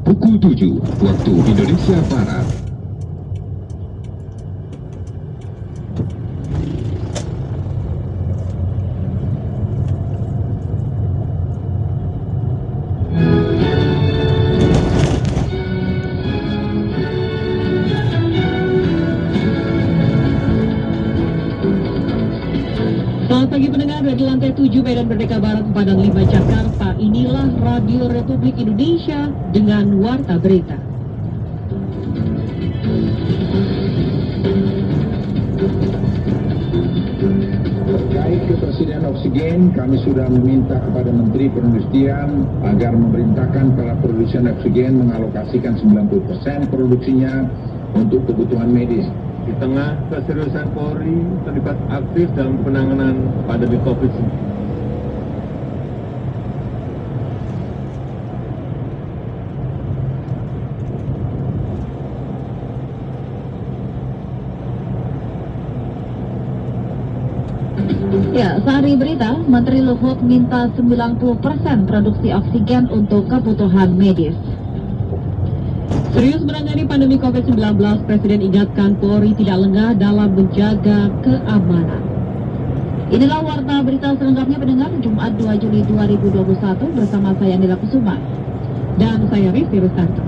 Pukul 7 waktu Indonesia Barat. Selamat pagi pendengar, dari lantai 7 Medan Merdeka Barat, Padang 5 Jakarta. Inilah Radio Republik Indonesia dengan Warta Berita. Terkait ketersediaan oksigen, kami sudah meminta kepada Menteri Perindustrian agar memerintahkan para produsen oksigen mengalokasikan 90% produksinya untuk kebutuhan medis. Di tengah keseriusan Polri terlibat aktif dalam penanganan pandemi COVID-19. Ya, sehari berita, Menteri Luhut minta 90% produksi oksigen untuk kebutuhan medis. Serius menangani pandemi COVID-19, Presiden ingatkan Polri tidak lengah dalam menjaga keamanan. Inilah Warta Berita selengkapnya pendengar, Jumat 2 Juli 2021 bersama saya Nila Kusuma. Dan saya Rizky Rustanto.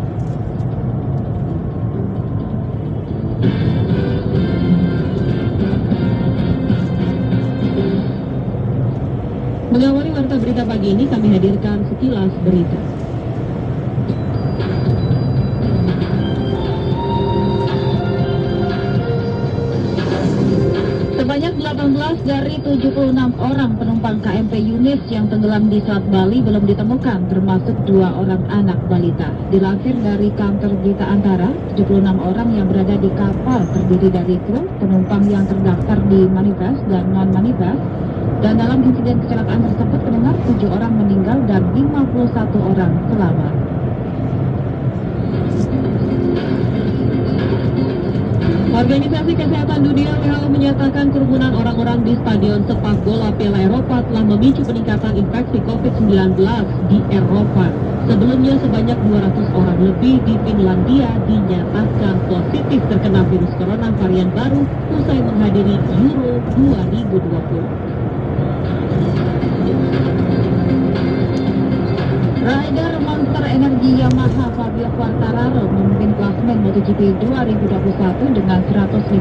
Mengawali Warta Berita pagi ini, kami hadirkan sekilas berita. Sebanyak 18 dari 76 orang penumpang KMP Yunis yang tenggelam di Selat Bali belum ditemukan, termasuk 2 orang anak balita. Dilansir dari kantor berita Antara, 76 orang yang berada di kapal terdiri dari kru, penumpang yang terdaftar di manifest dan non-manifest. Dan dalam insiden kecelakaan tersebut pendengar 7 orang meninggal dan 51 orang selamat. Organisasi Kesehatan Dunia WHO menyatakan kerumunan orang-orang di Stadion Sepak Bola Piala Eropa telah memicu peningkatan infeksi COVID-19 di Eropa. Sebelumnya sebanyak 200 orang lebih di Finlandia dinyatakan positif terkena virus corona varian baru usai menghadiri Euro 2020. Rider Monster Energi Yamaha Fabio Quartararo memimpin klasemen MotoGP 2021 dengan 156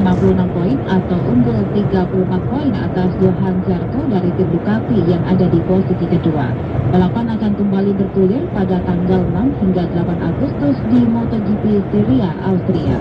poin atau unggul 34 poin atas Johan Zarco dari tim Ducati yang ada di posisi kedua. Balapan akan kembali bergulir pada tanggal 6 hingga 8 Agustus di MotoGP Styria, Austria.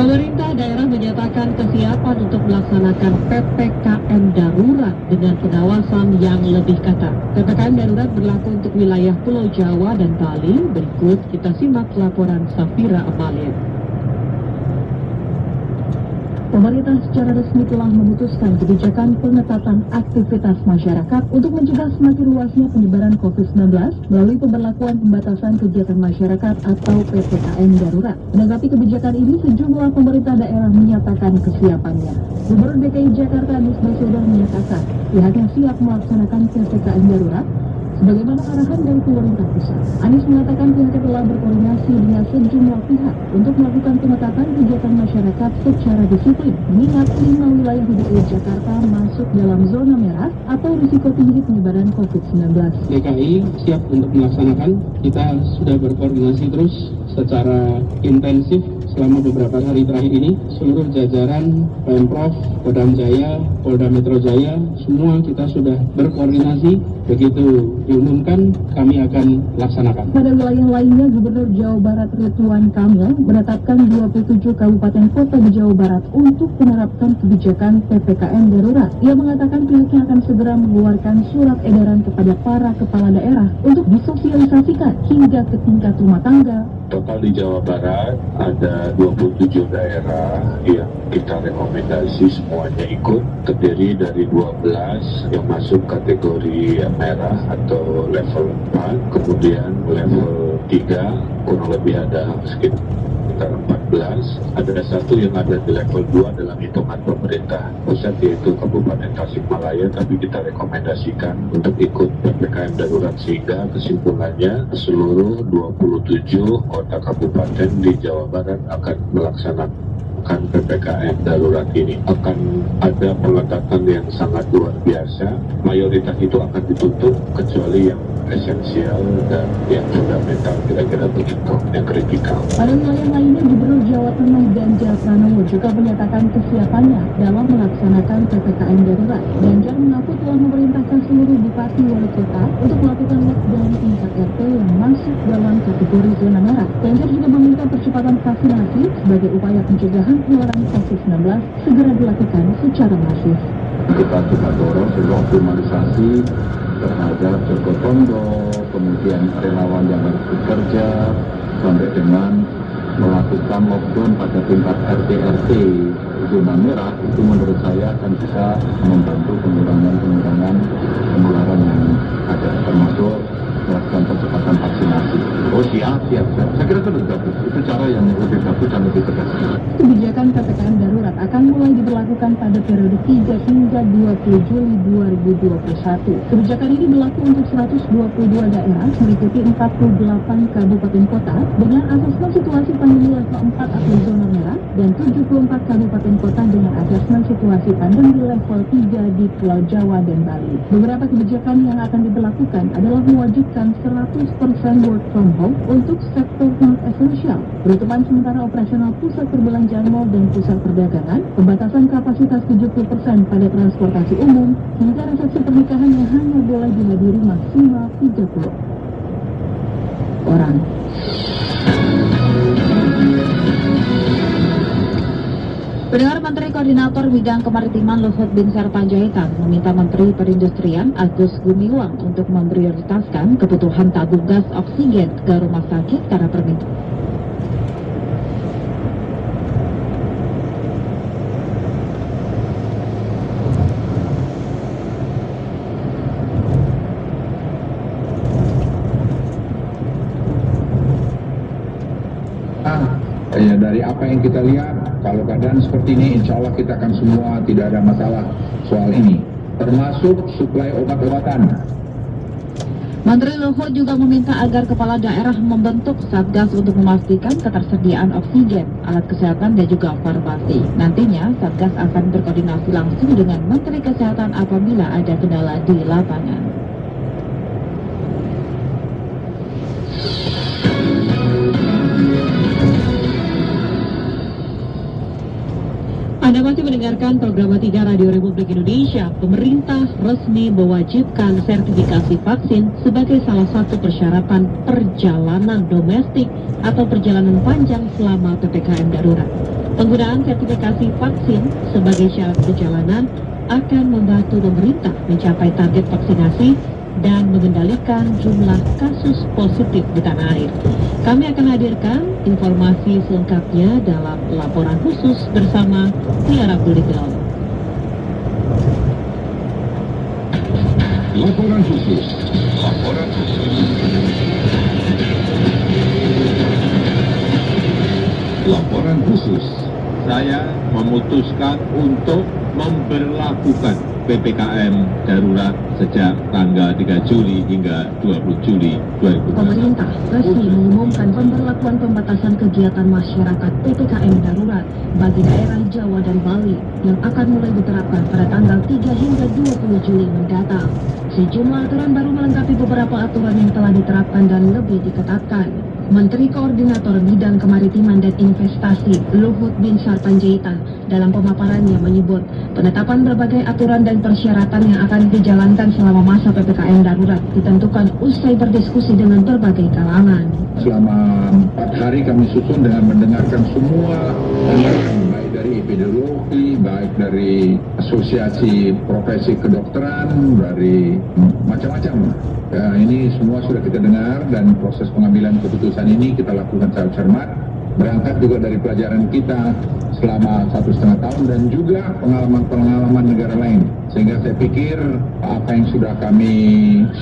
Pemerintah daerah menyatakan kesiapan untuk melaksanakan PPKM darurat dengan pengawasan yang lebih ketat. PPKM darurat berlaku untuk wilayah Pulau Jawa dan Bali. Berikut kita simak laporan Safira Amalia. Pemerintah secara resmi telah memutuskan kebijakan pengetatan aktivitas masyarakat untuk mencegah semakin luasnya penyebaran COVID-19 melalui pemberlakuan pembatasan kegiatan masyarakat atau PPKM darurat. Menanggapi kebijakan ini, sejumlah pemerintah daerah menyatakan kesiapannya. Gubernur DKI Jakarta Anies Baswedan menyatakan pihaknya siap melaksanakan PPKM darurat sebagaimana arahan dari pemerintah pusat. Anies mengatakan pihaknya telah berkoordinasi dengan sejumlah pihak untuk melakukan pengetatan kegiatan masyarakat secara disiplin, mengingat 5 wilayah di DKI Jakarta masuk dalam zona merah atau risiko tinggi penyebaran COVID-19. DKI siap untuk melaksanakan. Kita sudah berkoordinasi terus secara intensif selama beberapa hari terakhir ini. Seluruh jajaran Pemprov, Kodam Jaya, Polda Metro Jaya, semua kita sudah berkoordinasi. Begitu diumumkan, kami akan laksanakan. Pada wilayah lainnya, Gubernur Jawa Barat Ridwan Kamil menetapkan 27 kabupaten kota di Jawa Barat untuk menerapkan kebijakan PPKM darurat. Ia mengatakan pihaknya akan segera mengeluarkan surat edaran kepada para kepala daerah untuk disosialisasikan hingga ke tingkat rumah tangga. Total di Jawa Barat ada 27 daerah yang kita rekomendasi semuanya ikut, terdiri dari 12 yang masuk kategori merah atau level 4, kemudian level 3, kurang lebih ada sekitar 14. Ada satu yang ada di level 2 dalam hitungan pemerintah pusat, yaitu Kabupaten Tasikmalaya, tapi kita rekomendasikan untuk ikut PPKM darurat, sehingga kesimpulannya seluruh 27 kota kabupaten di Jawa Barat akan melaksanakan PPKM darurat ini. Akan ada pengetatan yang sangat luar biasa. Mayoritas itu akan ditutup kecuali yang esensial dan yang fundamental, kira-kira begitu, yang kritikal. Pada wilayah lainnya, Gubernur Jawa Tengah Ganjar Pranowo juga menyatakan kesiapannya dalam melaksanakan PPKM darurat. Ganjar mengaku telah memerintahkan seluruh bupati wali kota untuk melakukan lockdown tingkat RT yang masuk dalam kategori zona merah. Ganjar juga meminta percepatan vaksinasi sebagai upaya pencegahan penularan COVID-19 segera dilakukan secara masif. Kita dorong seluruh optimalisasi terhadap gotong royong, kemudian relawan yang harus bekerja, sampai dengan melakukan lockdown pada tingkat RT zona merah. Itu menurut saya akan bisa membantu pengurangan penularan yang ada, termasuk melakukan percepatan vaksinasi. Oh siap. Saya kira itu lebih bagus. Itu cara yang lebih bagus dan lebih tegas. Kebijakan PPKM darurat akan mulai diberlakukan pada periode 3 hingga 20 Juli 2021. Kebijakan ini berlaku untuk 122 daerah meliputi 48 kabupaten kota dengan asesmen situasi pandemi level 4 atau zona merah dan 74 kabupaten kota dengan asesmen situasi pandemi level 3 di Pulau Jawa dan Bali. Beberapa kebijakan yang akan diberlakukan adalah mewajibkan 100% work from home untuk sektor non-esensial, penutupan sementara operasional pusat perbelanjaan mal dan pusat perdagangan, pembatasan kapasitas 70% pada transportasi umum, hingga resepsi pernikahan yang hanya boleh dihadiri maksimal 30 orang. Pendengar, Menteri Koordinator Bidang Kemaritiman Luhut Binsar Panjaitan meminta Menteri Perindustrian Agus Gumiwang untuk memprioritaskan kebutuhan tabung gas oksigen ke rumah sakit karena permintaan. Ya, dari apa yang kita lihat, kalau keadaan seperti ini, insya Allah kita akan semua tidak ada masalah soal ini, termasuk suplai obat-obatan. Menteri Luhut juga meminta agar kepala daerah membentuk Satgas untuk memastikan ketersediaan oksigen, alat kesehatan dan juga farmasi. Nantinya Satgas akan berkoordinasi langsung dengan Menteri Kesehatan apabila ada kendala di lapangan. Anda masih mendengarkan program 3 Radio Republik Indonesia. Pemerintah resmi mewajibkan sertifikasi vaksin sebagai salah satu persyaratan perjalanan domestik atau perjalanan panjang selama PPKM darurat. Penggunaan sertifikasi vaksin sebagai syarat perjalanan akan membantu pemerintah mencapai target vaksinasi dan mengendalikan jumlah kasus positif di tanah air. Kami akan hadirkan informasi selengkapnya dalam laporan khusus bersama Tiara Buligal. Laporan khusus. Laporan khusus. Saya memutuskan untuk memberlakukan PPKM darurat sejak tanggal 3 Juli hingga 20 Juli 2021. Pemerintah resmi mengumumkan pemberlakuan pembatasan kegiatan masyarakat PPKM darurat bagi daerah Jawa dan Bali yang akan mulai diterapkan pada tanggal 3 hingga 20 Juli mendatang. Sejumlah aturan baru melengkapi beberapa aturan yang telah diterapkan dan lebih diketatkan. Menteri Koordinator Bidang Kemaritiman dan Investasi Luhut Binsar Panjaitan dalam pemaparannya menyebut penetapan berbagai aturan dan persyaratan yang akan dijalankan selama masa PPKM darurat ditentukan usai berdiskusi dengan berbagai kalangan. Selama 4 hari kami susun dengan mendengarkan semua pandangan, baik dari epidemiologi, baik dari asosiasi profesi kedokteran, dari macam-macam. Ya, ini semua sudah kita dengar dan proses pengambilan keputusan ini kita lakukan secara cermat, berangkat juga dari pelajaran kita selama 1,5 tahun dan juga pengalaman-pengalaman negara lain. Sehingga saya pikir apa yang sudah kami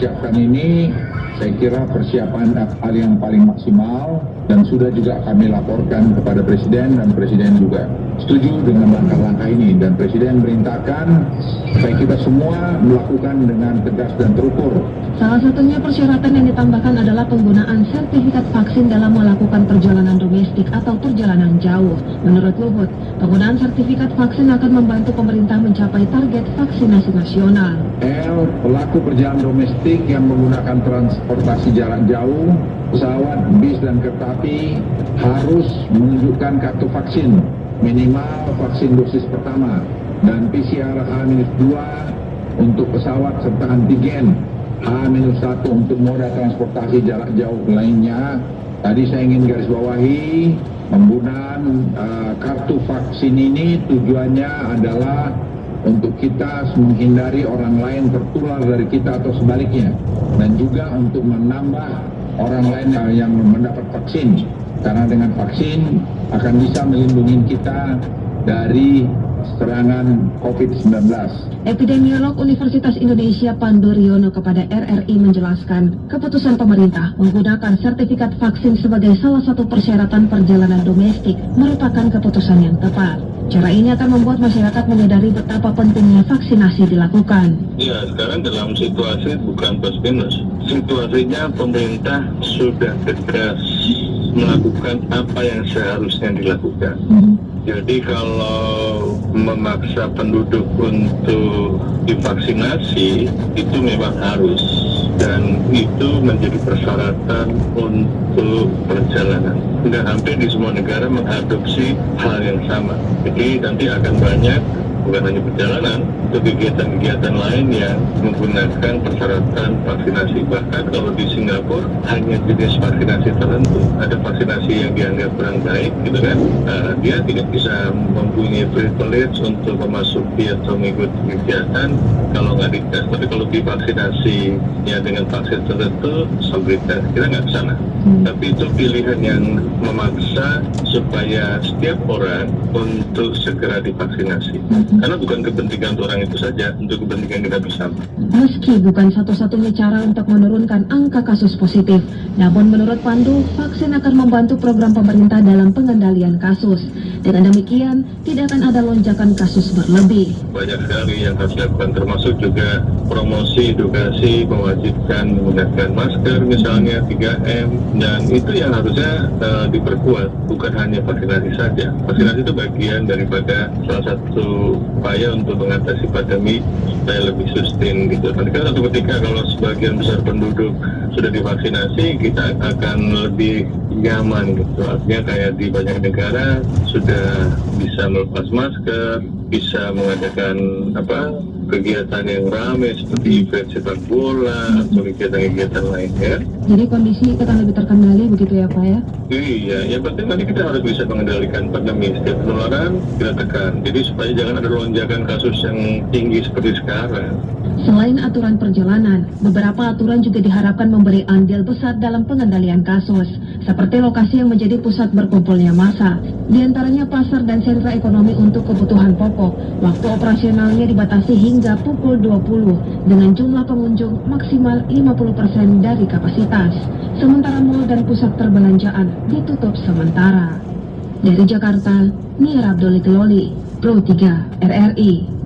siapkan ini, saya kira persiapan hal yang paling maksimal, dan sudah juga kami laporkan kepada Presiden, dan Presiden juga setuju dengan langkah-langkah ini, dan Presiden merintahkan supaya kita semua melakukan dengan tegas dan terukur. Salah satunya persyaratan yang ditambahkan adalah penggunaan sertifikat vaksin dalam melakukan perjalanan domestik atau perjalanan jauh. Menurut Luhut, penggunaan sertifikat vaksin akan membantu pemerintah mencapai target vaksinasi nasional. Pelaku perjalanan domestik yang menggunakan transportasi jarak jauh, pesawat, bis, dan kereta api harus menunjukkan kartu vaksin, minimal vaksin dosis pertama, dan PCR H-2 untuk pesawat serta antigen H-1 untuk moda transportasi jarak jauh lainnya. Tadi saya ingin garis bawahi, penggunaan kartu vaksin ini tujuannya adalah untuk kita menghindari orang lain tertular dari kita atau sebaliknya, dan juga untuk menambah orang lain yang mendapat vaksin, karena dengan vaksin akan bisa melindungi kita dari serangan COVID-19. Epidemiolog Universitas Indonesia Pandu Riono kepada RRI menjelaskan, keputusan pemerintah menggunakan sertifikat vaksin sebagai salah satu persyaratan perjalanan domestik merupakan keputusan yang tepat. Cara ini akan membuat masyarakat menyadari betapa pentingnya vaksinasi dilakukan. Ya, sekarang dalam situasi bukan plus minus. Situasinya pemerintah sudah tegas melakukan apa yang seharusnya dilakukan. Jadi kalau memaksa penduduk untuk divaksinasi itu memang harus, dan itu menjadi persyaratan untuk perjalanan. Dan hampir di semua negara mengadopsi hal yang sama. Jadi nanti akan banyak, bukan hanya perjalanan, untuk kegiatan-kegiatan lain yang menggunakan persyaratan vaksinasi. Bahkan kalau di Singapura hanya jenis vaksinasi tertentu. Ada vaksinasi yang dianggap kurang baik, gitu kan? Dia tidak bisa mempunyai privilege untuk memasuki atau mengikuti kegiatan kalau nggak dites. Tapi kalau divaksinasinya dengan vaksin tertentu, solidaritas kita nggak ke sana. Tapi itu pilihan yang memaksa supaya setiap orang untuk segera divaksinasi. Karena bukan kepentingan orang itu saja, untuk kepentingan kita bersama. Meski bukan satu-satunya cara untuk menurunkan angka kasus positif, namun menurut Pandu, vaksin akan membantu program pemerintah dalam pengendalian kasus. Dengan demikian, tidak akan ada lonjakan kasus berlebih. Banyak sekali yang harus dilakukan, termasuk juga promosi, edukasi, mewajibkan menggunakan masker misalnya, 3M, dan itu yang harusnya diperkuat, bukan hanya vaksinasi saja. Vaksinasi itu bagian daripada salah satu upaya untuk mengatasi pandemi supaya lebih sustain gitu. Nanti kan suatu ketika kalau sebagian besar penduduk sudah divaksinasi, kita akan lebih nyaman gitu. Artinya kayak di banyak negara sudah bisa melepas masker, bisa mengadakan kegiatan yang ramai seperti event sepak bola atau kegiatan-kegiatan lainnya. Jadi kondisi akan lebih terkendali begitu ya Pak ya? Iya, yang penting nanti kita harus bisa mengendalikan pandemi. Setiap penularan kita tekan. Jadi supaya jangan ada lonjakan kasus yang tinggi seperti sekarang. Selain aturan perjalanan, beberapa aturan juga diharapkan memberi andil besar dalam pengendalian kasus, seperti lokasi yang menjadi pusat berkumpulnya massa, di antaranya pasar dan sentra ekonomi untuk kebutuhan pokok. Waktu operasionalnya dibatasi hingga pukul 20, dengan jumlah pengunjung maksimal 50% dari kapasitas. Sementara mal dan pusat perbelanjaan ditutup sementara. Dari Jakarta, Nia Abdul Keloli, Pro 3 RRI.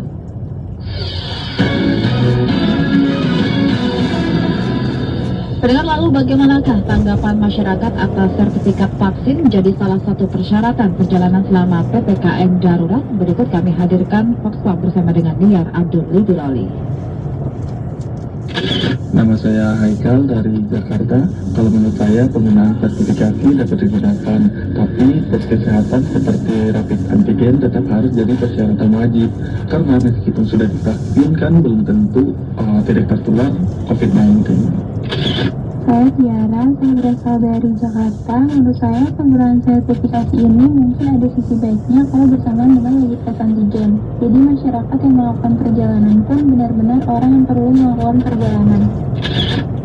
Pendengar, lalu bagaimanakah tanggapan masyarakat atas sertifikat vaksin menjadi salah satu persyaratan perjalanan selama PPKM darurat? Berikut kami hadirkan Fox Pop bersama dengan Niar Abdul Liduloli. Nama saya Haikal dari Jakarta. Kalau menurut saya penggunaan sertifikasi dapat digunakan, tapi tes kesehatan seperti rapid antigen tetap harus jadi persyaratan wajib. Karena meskipun sudah divaksin kan belum tentu tidak tertular COVID-19. Saya Tiara, saya berasal dari Jakarta. Menurut saya penggunaan sertifikasi ini mungkin ada sisi baiknya kalau bersamaan dengan wajib tes antigen. Jadi masyarakat yang melakukan perjalanan pun benar-benar orang yang perlu melakukan perjalanan.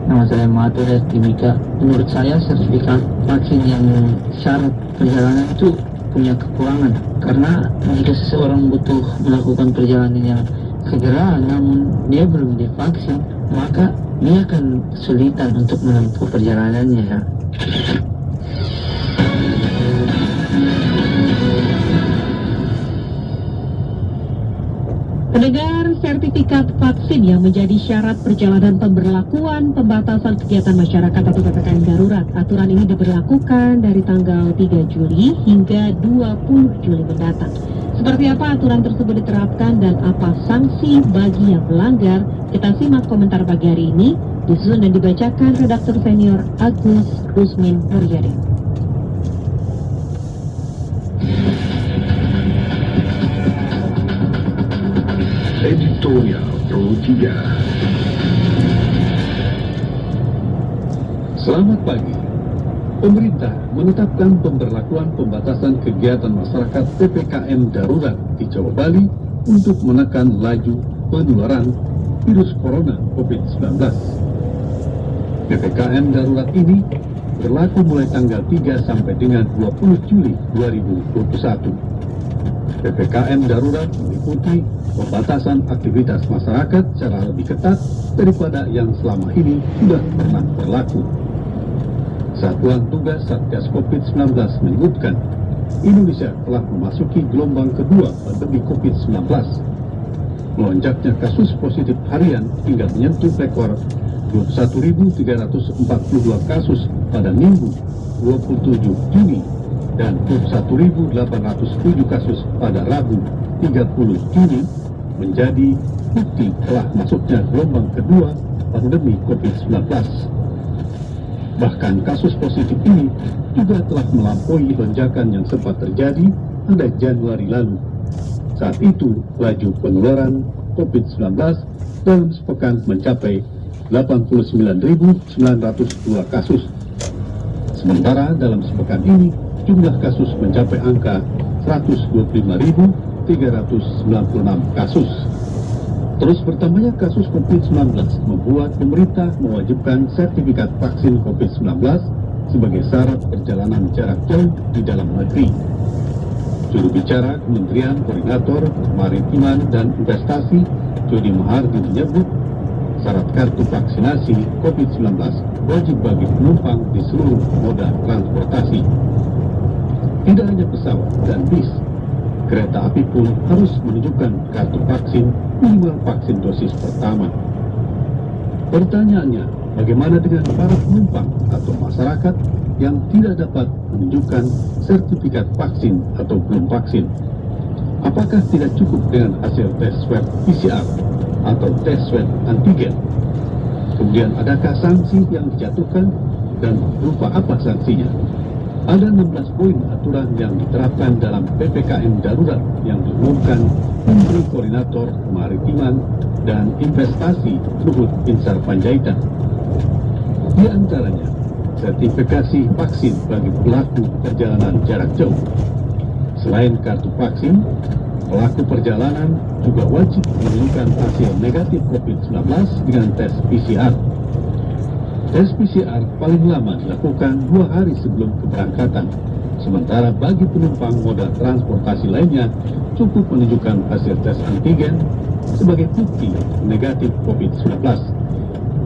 Nama saya Mahathir Timika. Menurut saya sertifikat vaksin yang syarat perjalanan itu punya kekurangan, karena jika seseorang butuh melakukan perjalanan yang segera, namun dia belum divaksin, maka dia akan kesulitan untuk menempuh perjalanannya ya. Pendengar, sertifikat vaksin yang menjadi syarat perjalanan pemberlakuan pembatasan kegiatan masyarakat atau PPKM darurat. Aturan ini diberlakukan dari tanggal 3 Juli hingga 20 Juli mendatang. Seperti apa aturan tersebut diterapkan dan apa sanksi bagi yang melanggar? Kita simak komentar pagi hari ini, disusun dan dibacakan redaktur senior Agus Rusmin Muryadi. Editorial Pro 3. Selamat pagi. Pemerintah menetapkan pemberlakuan pembatasan kegiatan masyarakat PPKM darurat di Jawa Bali untuk menekan laju penularan virus corona COVID-19. PPKM darurat ini berlaku mulai tanggal 3 sampai dengan 20 Juli 2021. PPKM darurat meliputi pembatasan aktivitas masyarakat secara lebih ketat daripada yang selama ini sudah pernah berlaku. Satuan Tugas Satgas COVID-19 menyebutkan Indonesia telah memasuki gelombang kedua pandemi COVID-19. Melonjaknya kasus positif harian hingga menyentuh rekor 21.342 kasus pada Minggu 27 Juni dan 21.807 kasus pada Rabu 30 Juni menjadi bukti telah masuknya gelombang kedua pandemi COVID-19. Bahkan kasus positif ini juga telah melampaui lonjakan yang sempat terjadi pada Januari lalu. Saat itu, laju penularan COVID-19 dalam sepekan mencapai 89.902 kasus. Sementara dalam sepekan ini, jumlah kasus mencapai angka 125.396 kasus. Terus bertambahnya kasus COVID-19 membuat pemerintah mewajibkan sertifikat vaksin COVID-19 sebagai syarat perjalanan jarak jauh di dalam negeri. Juru bicara Kementerian Koordinator Kemaritiman dan Investasi, Jody Mahardi menyebut syarat kartu vaksinasi COVID-19 wajib bagi penumpang di seluruh moda transportasi. Tidak hanya pesawat dan bis, kereta api pun harus menunjukkan kartu vaksin minimal vaksin dosis pertama. Pertanyaannya, bagaimana dengan para penumpang atau masyarakat yang tidak dapat menunjukkan sertifikat vaksin atau belum vaksin? Apakah tidak cukup dengan hasil tes swab PCR atau tes swab antigen? Kemudian adakah sanksi yang dijatuhkan dan berupa apa sanksinya? Ada 16 poin aturan yang diterapkan dalam PPKM darurat yang diumumkan Menteri Koordinator Kemaritiman dan Investasi Luhut Binsar Panjaitan. Di antaranya, sertifikasi vaksin bagi pelaku perjalanan jarak jauh. Selain kartu vaksin, pelaku perjalanan juga wajib menunjukkan hasil negatif COVID-19 dengan tes PCR. Tes PCR paling lama dilakukan 2 hari sebelum keberangkatan, sementara bagi penumpang moda transportasi lainnya cukup menunjukkan hasil tes antigen sebagai bukti negatif COVID-19.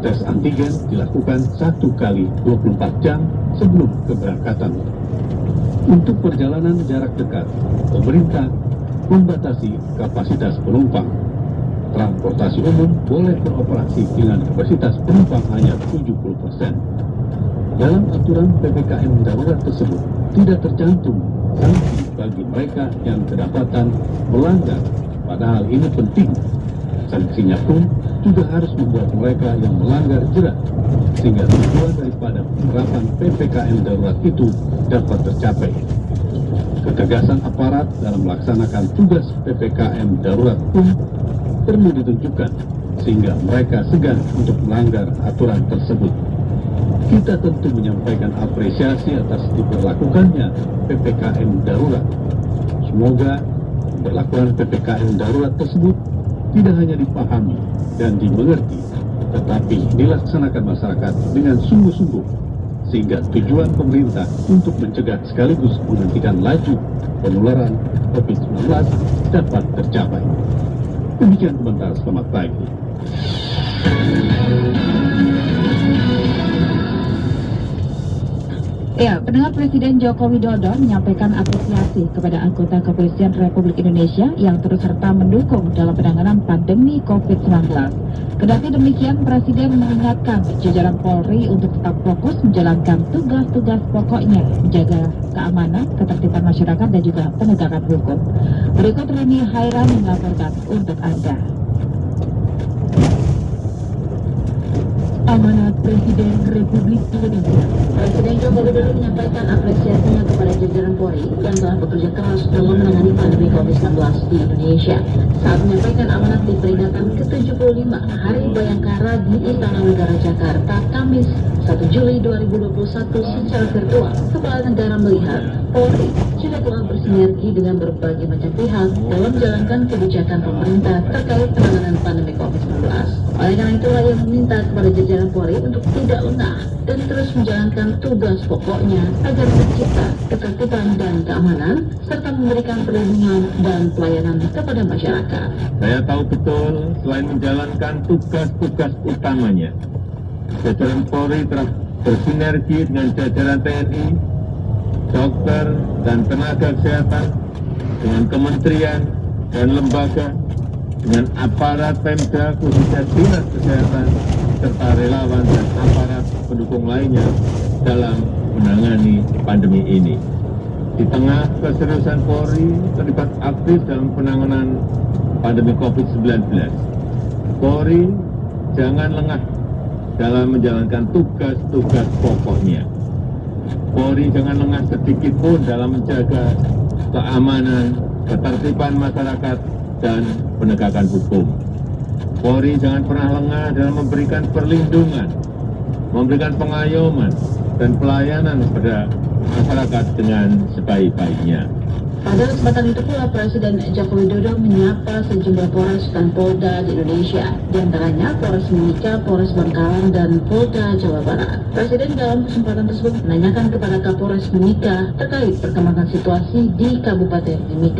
Tes antigen dilakukan 1 kali 24 jam sebelum keberangkatan. Untuk perjalanan jarak dekat, pemerintah membatasi kapasitas penumpang. Transportasi umum boleh beroperasi dengan kapasitas penumpang hanya 70%. Dalam aturan PPKM darurat tersebut tidak tercantum sanksi bagi mereka yang kedapatan melanggar, padahal ini penting. Sanksinya pun juga harus membuat mereka yang melanggar jerat, sehingga tujuan daripada penerapan PPKM darurat itu dapat tercapai. Ketegasan aparat dalam melaksanakan tugas PPKM darurat pun perlu ditunjukkan sehingga mereka segan untuk melanggar aturan tersebut. Kita tentu menyampaikan apresiasi atas diberlakukannya PPKM darurat. Semoga pemberlakuan PPKM darurat tersebut tidak hanya dipahami dan dimengerti, tetapi dilaksanakan masyarakat dengan sungguh-sungguh sehingga tujuan pemerintah untuk mencegah sekaligus menghentikan laju penularan COVID-19 dapat tercapai. Demikian komentar, selamat pagi. Ya, pendengar, Presiden Joko Widodo menyampaikan apresiasi kepada anggota Kepolisian Republik Indonesia yang turut serta mendukung dalam penanganan pandemi COVID-19. Kendati demikian, Presiden mengingatkan jajaran Polri untuk tetap fokus menjalankan tugas-tugas pokoknya, menjaga keamanan, ketertiban masyarakat, dan juga penegakan hukum. Berikut Rini Hairan melaporkan untuk Anda. Amanat Presiden Republik Indonesia. Presiden Joko Widodo menyampaikan apresiasinya kepada jajaran Polri yang telah bekerja keras dalam menangani pandemi COVID-19 di Indonesia. Saat menyampaikan amanat di peringatan ke-75 Hari Bayangkara di Istana Negara Jakarta, Kamis 1 Juli 2021 secara virtual, Kepala Negara melihat Polri juga telah bersinergi dengan berbagai macam pihak dalam menjalankan kebijakan pemerintah terkait penanganan pandemi COVID-19. Oleh karena itulah ia meminta kepada jajaran Polri untuk tidak lengah dan terus menjalankan tugas pokoknya agar tercipta ketertiban dan keamanan serta memberikan perlindungan dan pelayanan kepada masyarakat. Saya tahu betul selain menjalankan tugas-tugas utamanya, jajaran Polri telah bersinergi dengan jajaran TNI, dokter dan tenaga kesehatan, dengan kementerian dan lembaga, dengan aparat Pemda khususnya Dinas Kesehatan, serta relawan dan aparat pendukung lainnya dalam menangani pandemi ini. Di tengah keseriusan Polri terlibat aktif dalam penanganan pandemi COVID-19, Polri jangan lengah dalam menjalankan tugas-tugas pokoknya. Polri jangan lengah sedikit pun dalam menjaga keamanan, ketertiban masyarakat, dan penegakan hukum. Polri jangan pernah lengah dalam memberikan perlindungan, memberikan pengayoman, dan pelayanan kepada masyarakat dengan sebaik-baiknya. Pada kesempatan itu pula Presiden Joko Widodo menyapa sejumlah Polres dan Polda di Indonesia, diantaranya Polres Mimika, Polres Bangkalan, dan Polda Jawa Barat. Presiden dalam kesempatan tersebut menanyakan kepada Kapolres Mimika terkait perkembangan situasi di Kabupaten Mimika.